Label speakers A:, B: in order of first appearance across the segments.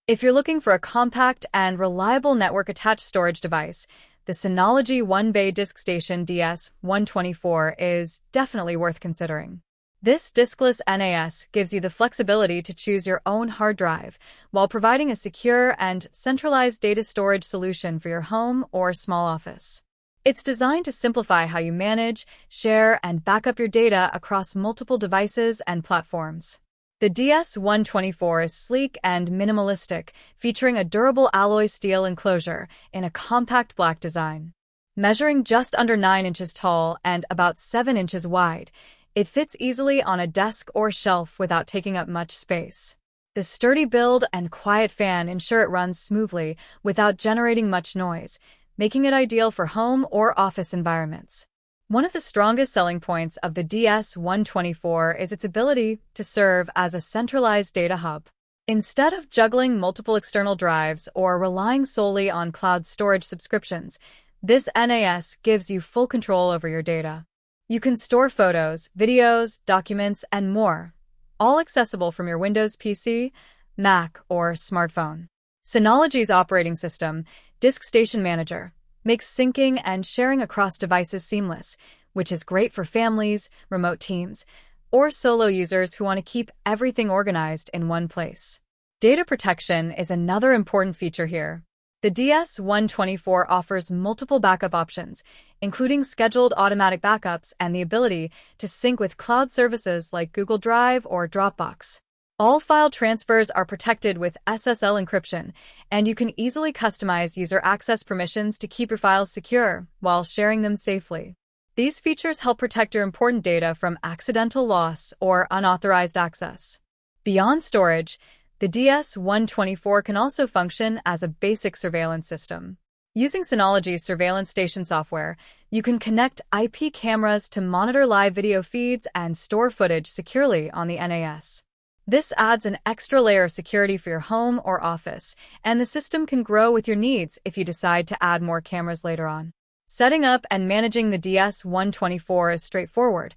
A: If you're looking for a compact and reliable network-attached storage device, the Synology One-Bay DiskStation DS124 is definitely worth considering. This diskless NAS gives you the flexibility to choose your own hard drive while providing a secure and centralized data storage solution for your home or small office. It's designed to simplify how you manage, share, and back up your data across multiple devices and platforms. The DS124 is sleek and minimalistic, featuring a durable alloy steel enclosure in a compact black design. Measuring just under 9 inches tall and about 7 inches wide, it fits easily on a desk or shelf without taking up much space. The sturdy build and quiet fan ensure it runs smoothly without generating much noise, making it ideal for home or office environments. One of the strongest selling points of the DS124 is its ability to serve as a centralized data hub. Instead of juggling multiple external drives or relying solely on cloud storage subscriptions, this NAS gives you full control over your data. You can store photos, videos, documents, and more, all accessible from your Windows PC, Mac, or smartphone. Synology's operating system, DiskStation Manager, makes syncing and sharing across devices seamless, which is great for families, remote teams, or solo users who want to keep everything organized in one place. Data protection is another important feature here. The DS124 offers multiple backup options, including scheduled automatic backups and the ability to sync with cloud services like Google Drive or Dropbox. All file transfers are protected with SSL encryption, and you can easily customize user access permissions to keep your files secure while sharing them safely. These features help protect your important data from accidental loss or unauthorized access. Beyond storage, the DS124 can also function as a basic surveillance system. Using Synology's Surveillance Station software, you can connect IP cameras to monitor live video feeds and store footage securely on the NAS. This adds an extra layer of security for your home or office, and the system can grow with your needs if you decide to add more cameras later on. Setting up and managing the DS124 is straightforward,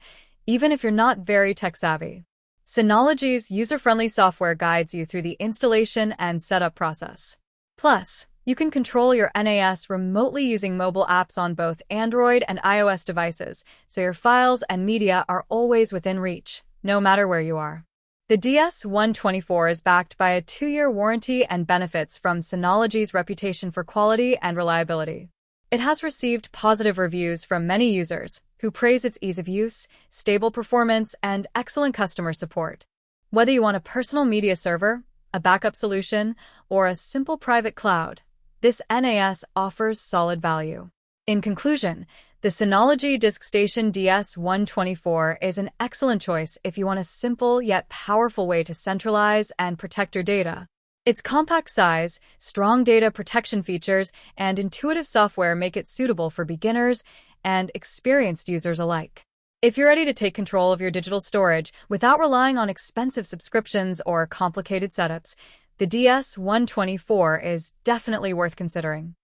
A: even if you're not very tech-savvy. Synology's user-friendly software guides you through the installation and setup process. Plus, you can control your NAS remotely using mobile apps on both Android and iOS devices, so your files and media are always within reach, no matter where you are. The DS124 is backed by a 2-year warranty and benefits from Synology's reputation for quality and reliability. It has received positive reviews from many users who praise its ease of use, stable performance, and excellent customer support. Whether you want a personal media server, a backup solution, or a simple private cloud, this NAS offers solid value. In conclusion, the Synology DiskStation DS124 is an excellent choice if you want a simple yet powerful way to centralize and protect your data. Its compact size, strong data protection features, and intuitive software make it suitable for beginners and experienced users alike. If you're ready to take control of your digital storage without relying on expensive subscriptions or complicated setups, the DS124 is definitely worth considering.